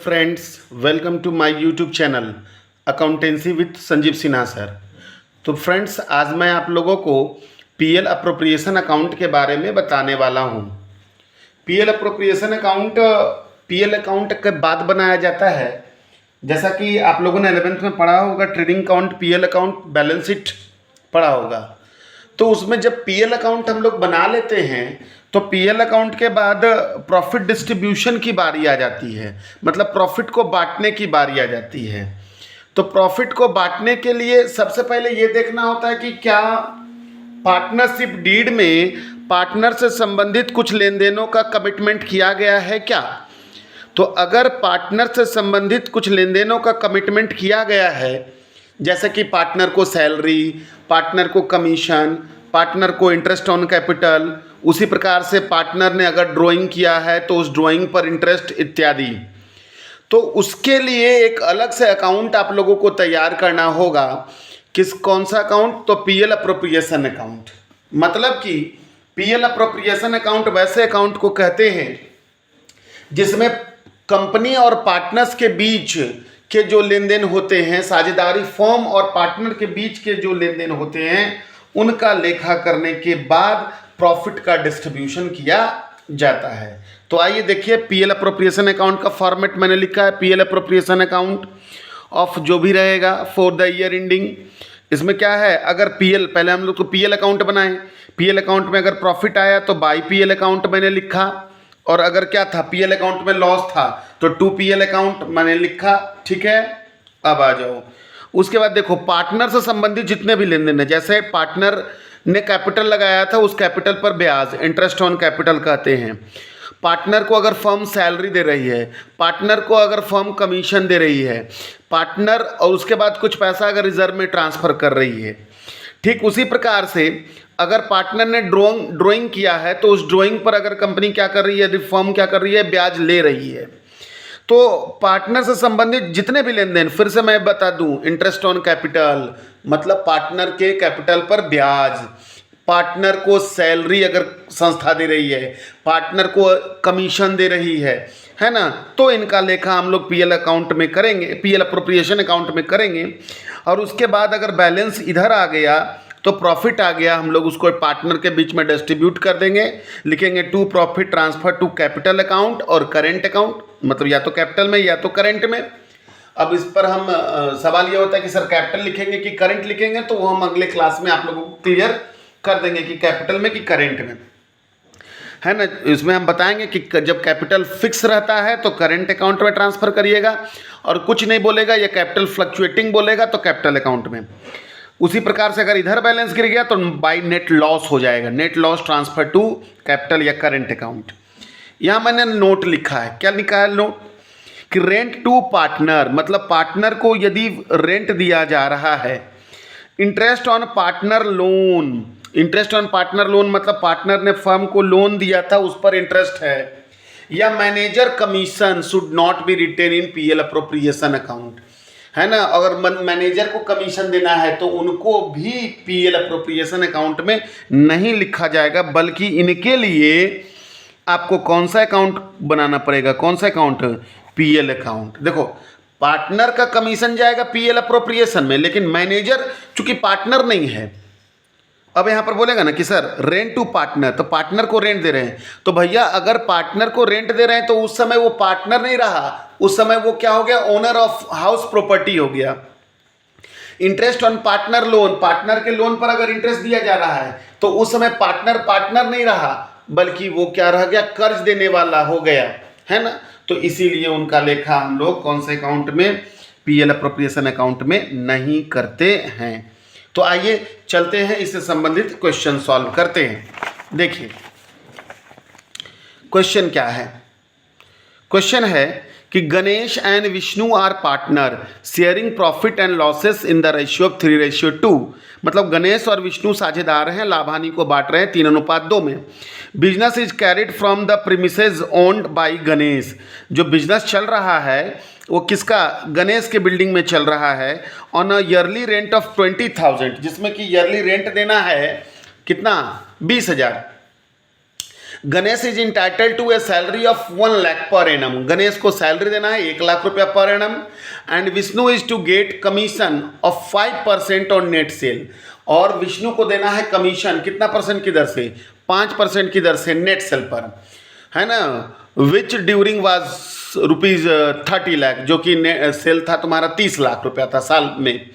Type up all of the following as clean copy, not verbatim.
Friends, welcome to my YouTube channel accountancy with Sanjeev Sinha sir. तो friends, आज मैं आप लोगों को पीएल अप्रोप्रिएशन अकाउंट के बारे में बताने वाला हूं। PL appropriation account PL account के बाद बनाया जाता है। जैसा कि आप लोगों ने 11th में पढ़ा होगा, trading account, PL account, balance sheet पढ़ा होगा। तो उसमें जब पीएल अकाउंट हम लोग बना लेते हैं तो पीएल अकाउंट के बाद प्रॉफिट डिस्ट्रीब्यूशन की बारी आ जाती है, मतलब प्रॉफिट को बांटने की बारी आ जाती है। तो प्रॉफिट को बांटने के लिए सबसे पहले ये देखना होता है कि क्या पार्टनरशिप डीड में पार्टनर से संबंधित कुछ लेन देनों का कमिटमेंट किया गया है क्या। तो अगर पार्टनर से संबंधित कुछ लेन देनों का कमिटमेंट किया गया है, जैसे कि पार्टनर को सैलरी, पार्टनर को कमीशन, पार्टनर को इंटरेस्ट ऑन कैपिटल, उसी प्रकार से पार्टनर ने अगर ड्राइंग किया है तो उस ड्राइंग पर इंटरेस्ट इत्यादि, तो उसके लिए एक अलग से अकाउंट आप लोगों को तैयार करना होगा। कौन सा अकाउंट? तो पीएल अप्रोप्रिएशन अकाउंट। मतलब कि पीएल अप्रोप्रिएशन अकाउंट वैसे अकाउंट को कहते हैं जिसमें कंपनी और पार्टनर्स के बीच के जो लेन देन होते हैं, साझेदारी फर्म और पार्टनर के बीच के जो लेन देन होते हैं, उनका लेखा करने के बाद प्रॉफिट का डिस्ट्रीब्यूशन किया जाता है। तो आइए देखिए, पीएल अप्रोप्रिएशन अकाउंट का फॉर्मेट मैंने लिखा है। पीएल अप्रोप्रिएशन अकाउंट ऑफ जो भी रहेगा फॉर द ईयर एंडिंग। इसमें क्या है, अगर पीएल, पहले हम लोग तो पीएल अकाउंट बनाएं, पीएल अकाउंट में अगर प्रॉफिट आया तो बाई पीएल अकाउंट मैंने लिखा, और अगर क्या था, पीएल अकाउंट में लॉस था तो टू पीएल अकाउंट मैंने लिखा। ठीक है, अब आ जाओ। उसके बाद देखो, पार्टनर से संबंधित जितने भी लेन देन है, जैसे पार्टनर ने कैपिटल लगाया था, उस कैपिटल पर ब्याज, इंटरेस्ट ऑन कैपिटल कहते हैं। पार्टनर को अगर फर्म सैलरी दे रही है, पार्टनर को अगर फर्म कमीशन दे रही है, पार्टनर, और उसके बाद कुछ पैसा अगर रिजर्व में ट्रांसफ़र कर रही है। ठीक उसी प्रकार से अगर पार्टनर ने ड्राइंग किया है तो उस ड्राइंग पर अगर कंपनी क्या कर रही है, यदि फर्म क्या कर रही है, ब्याज ले रही है। तो पार्टनर से संबंधित जितने भी लेन देन, फिर से मैं बता दूं, इंटरेस्ट ऑन कैपिटल मतलब पार्टनर के कैपिटल पर ब्याज, पार्टनर को सैलरी अगर संस्था दे रही है, पार्टनर को कमीशन दे रही है ना, तो इनका लेखा हम लोग पीएल अकाउंट में करेंगे, पीएल अप्रोप्रिएशन अकाउंट में करेंगे। और उसके बाद अगर बैलेंस इधर आ गया तो प्रॉफिट आ गया, हम लोग उसको पार्टनर के बीच में डिस्ट्रीब्यूट कर देंगे, लिखेंगे to profit transfer to capital account और करेंट अकाउंट, मतलब या तो कैपिटल में या तो करेंट में। अब इस पर हम सवाल ये होता है कि सर कैपिटल लिखेंगे कि करेंट लिखेंगे, तो वो हम अगले क्लास में आप लोगों को क्लियर कर देंगे कि कैपिटल में कि करेंट में, है ना। इसमें हम बताएंगे कि जब कैपिटल फिक्स रहता है तो करेंट अकाउंट में ट्रांसफ़र करिएगा, और कुछ नहीं बोलेगा या कैपिटल फ्लक्चुएटिंग बोलेगा तो कैपिटल अकाउंट में। उसी प्रकार से अगर इधर बैलेंस गिर गया तो बाई नेट लॉस हो जाएगा, net loss transfer to capital या करेंट अकाउंट। यहाँ मैंने नोट लिखा है, क्या लिखा है नोट, कि रेंट टू पार्टनर, मतलब पार्टनर को यदि रेंट दिया जा रहा है, interest on partner loan, interest on partner loan मतलब पार्टनर ने फर्म को लोन दिया था, उस पर इंटरेस्ट है, या manager commission should not be written in PL appropriation account, है ना। अगर मैनेजर को कमीशन देना है तो उनको भी पीएल अप्रोप्रिएशन अकाउंट में नहीं लिखा जाएगा, बल्कि इनके लिए आपको कौन सा अकाउंट बनाना पड़ेगा, कौन सा अकाउंट, पीएल अकाउंट। देखो, पार्टनर का कमीशन जाएगा पीएल अप्रोप्रिएशन में, लेकिन मैनेजर चूंकि पार्टनर नहीं है, अब यहाँ पर बोलेगा ना कि सर रेंट टू पार्टनर, तो पार्टनर को रेंट दे रहे हैं, तो भैया अगर पार्टनर को रेंट दे रहे हैं तो उस समय वो पार्टनर नहीं रहा, उस समय वो क्या हो गया, ओनर ऑफ हाउस प्रॉपर्टी हो गया। Interest on partner loan, partner के लोन पर अगर इंटरेस्ट दिया जा रहा है तो उस समय पार्टनर नहीं रहा, बल्कि वो क्या रह गया, कर्ज देने वाला हो गया, है ना। तो इसीलिए उनका लेखा हम लोग कौन से अकाउंट में, पीएल अप्रोप्रिएशन अकाउंट में नहीं करते हैं। तो आइए चलते हैं, इससे संबंधित क्वेश्चन सॉल्व करते हैं। देखिए क्वेश्चन क्या है, क्वेश्चन है कि Ganesh and Vishnu are partner sharing profit and losses in the ratio of 3:2, मतलब गणेश और विष्णु साझेदार हैं, लाभानी को बांट रहे हैं 3:2 में। Business is carried from the premises owned by Ganesh, जो बिजनेस चल रहा है वो किसका, गणेश के बिल्डिंग में चल रहा है, on a yearly rent of 20,000, जिसमें कि ईयरली रेंट देना है कितना, 20,000। Ganesh is entitled to a salary of 1 lakh per annum. Ganesh को सैलरी देना है 1 लाख रुपया per annum. And Vishnu is to get commission of 5% on net sale. और विष्णु को देना है कमीशन कितना परसेंट की दर से, 5% की दर से नेट सेल पर, है ना। विच ड्यूरिंग वाज ₹30 लाख, जो कि सेल था तुम्हारा 30 लाख रुपया था साल में।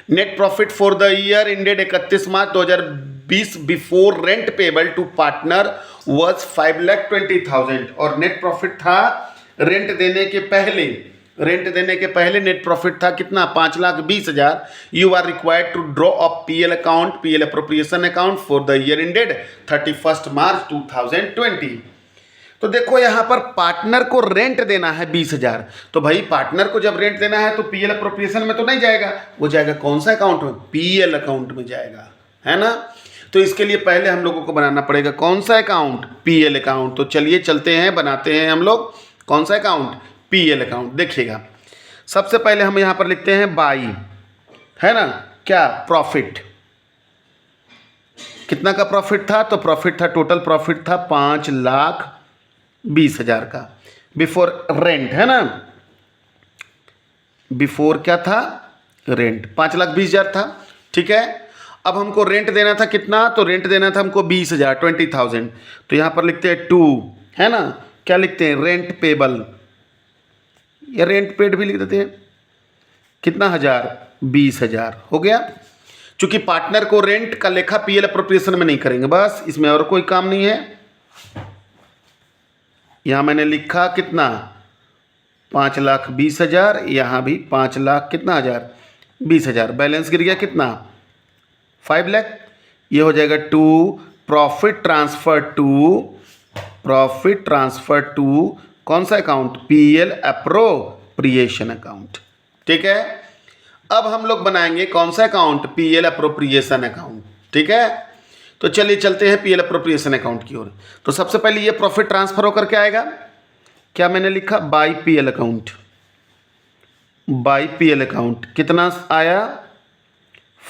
Net profit for the year ended 31 March 2020 before rent payable to partner was 5,20,000। और नेट प्रॉफिट था रेंट देने के पहले, नेट प्रॉफिट था कितना, 5,20,000। You are required to draw up PL account, PL appropriation account for the year ended 31 March 2020। तो देखो यहाँ पर पार्टनर को रेंट देना है 20,000। तो भाई पार्टनर को जब रेंट देना है तो पीएल अप्रोप्रिएशन में तो नहीं जाएगा, वो जाएगा कौन सा अकाउंट में, पीएल अकाउंट में जाएगा, है ना। तो इसके लिए पहले हम लोगों को बनाना पड़ेगा कौन सा अकाउंट, पीएल अकाउंट। तो चलिए चलते हैं, बनाते हैं हम लोग कौन सा अकाउंट, पीएल अकाउंट। देखिएगा सबसे पहले हम यहाँ पर लिखते हैं बाई, है ना, क्या प्रॉफिट, कितना का प्रॉफिट था, तो प्रॉफिट था, टोटल प्रॉफिट था 5,20,000 का। बिफोर रेंट, है ना, बिफोर क्या था, रेंट 5,20,000 था, ठीक है। अब हमको रेंट देना था कितना, तो रेंट देना था हमको 20,000, 20,000। तो यहाँ पर लिखते हैं 2, है ना, क्या लिखते हैं, रेंट पेबल, या रेंट पेड भी लिख देते हैं, कितना हजार, 20,000 हो गया। चूंकि पार्टनर को रेंट का लेखा पीएल अप्रोप्रिएशन में नहीं करेंगे, बस इसमें और कोई काम नहीं है। यहां मैंने लिखा कितना, 5,20,000, यहां भी 5 लाख कितना हजार, 20,000। बैलेंस गिर गया कितना, 5 लाख। ये हो जाएगा 2 प्रॉफिट ट्रांसफर टू कौन सा अकाउंट, पीएल अप्रोप्रिएशन अकाउंट, ठीक है। अब हम लोग बनाएंगे कौन सा अकाउंट, पीएल अप्रोप्रिएशन अकाउंट, ठीक है। तो चलिए चलते हैं पीएल अप्रोप्रिएशन अकाउंट की ओर। तो सबसे पहले ये प्रॉफिट ट्रांसफर होकर के आएगा, क्या मैंने लिखा, by PL account, by PL account कितना आया,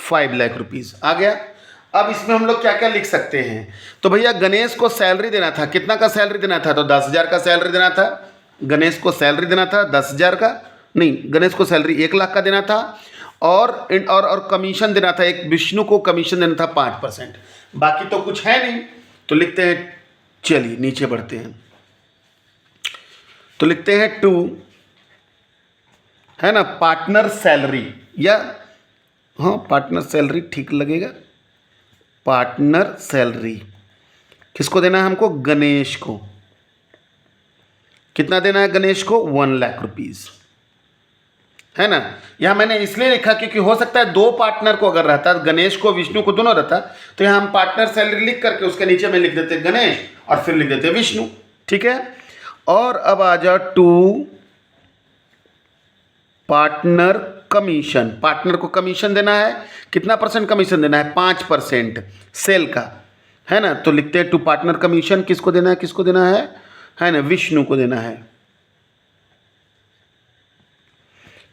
5 लाख रुपीज आ गया। अब इसमें हम लोग क्या क्या लिख सकते हैं, तो भैया गणेश को सैलरी देना था, कितना का सैलरी देना था, तो 10,000 का सैलरी देना था। गणेश को सैलरी देना था 10,000 का, नहीं, गणेश को सैलरी 1 लाख का देना था। और कमीशन देना था, एक विष्णु को कमीशन देना था 5%। बाकी तो कुछ है नहीं, तो लिखते हैं, चलिए नीचे बढ़ते हैं, तो लिखते हैं 2, है ना, पार्टनर सैलरी, या हाँ पार्टनर सैलरी ठीक लगेगा। पार्टनर सैलरी किसको देना है हमको, गणेश को। कितना देना है गणेश को, 1 लाख रुपीज, है ना। यहां मैंने इसलिए लिखा क्योंकि हो सकता है 2 पार्टनर को अगर रहता, गणेश को विष्णु को दोनों रहता, तो यहां हम पार्टनर सैलरी लिख करके उसके नीचे में लिख देते गणेश और फिर लिख देते विष्णु, ठीक है। और अब आ जाओ 2 पार्टनर कमीशन, पार्टनर को कमीशन देना है, कितना परसेंट कमीशन देना है, 5% सेल का, है ना। तो लिखते हैं 2 पार्टनर कमीशन, किसको देना है, किसको देना है ना, विष्णु को देना है।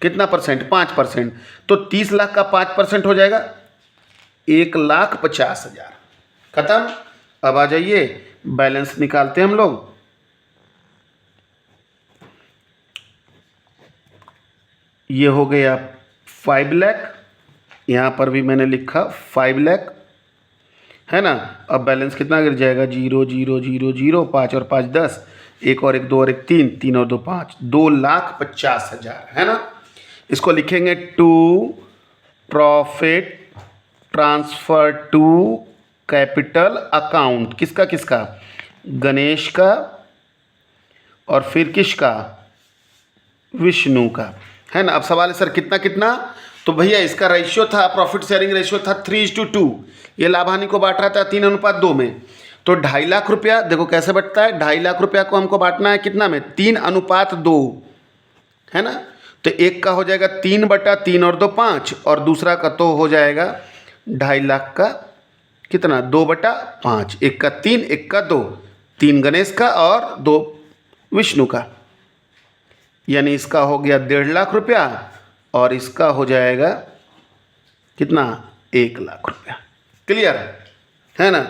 कितना परसेंट, 5%। तो 30 लाख का 5% हो जाएगा 1,50,000, खत्म। अब आ जाइए बैलेंस निकालते हैं हम लोग। ये हो गया 5 लाख, यहाँ पर भी मैंने लिखा 5 लाख, है ना। अब बैलेंस कितना गिर जाएगा, 0 0 0 0, 5 और 5 10, 1 और 1 2 और 1 3, 3 और 2 5, 2,50,000, है ना। इसको लिखेंगे 2 profit transfer to capital account, किसका किसका, गणेश का और फिर किसका, विष्णु का, है ना। अब सवाल है सर कितना कितना, तो भैया इसका रेशियो था, प्रॉफिट शेयरिंग रेशियो था 3:2, ये लाभ हानि को बांट रहा था 3:2 में। तो 2.5 लाख रुपया, देखो कैसे बटता है, 2.5 लाख रुपया को हमको बांटना है कितना में, 3:2, है ना। तो एक का हो जाएगा 3/3 और 2 5, और दूसरा का तो हो जाएगा 2.5 लाख का कितना, 2/5, एक का 3 एक का 2, 3 गणेश का और 2 विष्णु का, यानी इसका हो गया 1.5 लाख रुपया और इसका हो जाएगा कितना, 1 लाख रुपया। क्लियर है ना।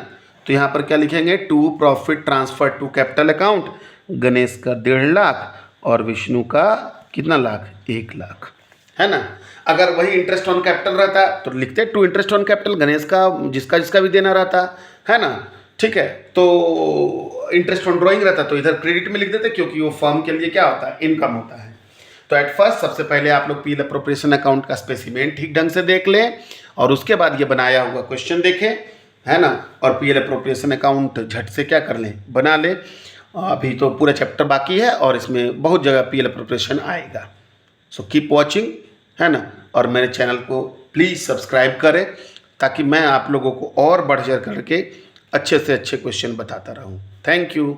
तो यहाँ पर क्या लिखेंगे, to profit transfer to capital account, Ganesh का 1.5 लाख और विष्णु का कितना लाख, 1 लाख, है ना। अगर वही इंटरेस्ट ऑन कैपिटल रहता तो लिखते to interest on capital, Ganesh का जिसका जिसका भी देना रहता, है ना, ठीक है। तो इंटरेस्ट ऑन ड्राइंग रहता तो इधर क्रेडिट में लिख देते, क्योंकि वो फर्म के लिए क्या होता है, इनकम होता है। तो एट फर्स्ट सबसे पहले आप लोग पीएल अप्रोप्रिएशन अकाउंट का स्पेसिमेन ठीक ढंग से देख लें और उसके बाद ये बनाया हुआ क्वेश्चन देखें, है ना। और पीएल अप्रोप्रिएशन अकाउंट झट से क्या कर लें, बना लें। अभी तो पूरा चैप्टर बाकी है और इसमें बहुत जगह पीएल अप्रोप्रिएशन आएगा। सो कीप वॉचिंग, है ना। और मेरे चैनल को प्लीज़ सब्सक्राइब करें ताकि मैं आप लोगों को और बढ़ चढ़ करके अच्छे से अच्छे क्वेश्चन बताता रहूँ। Thank you.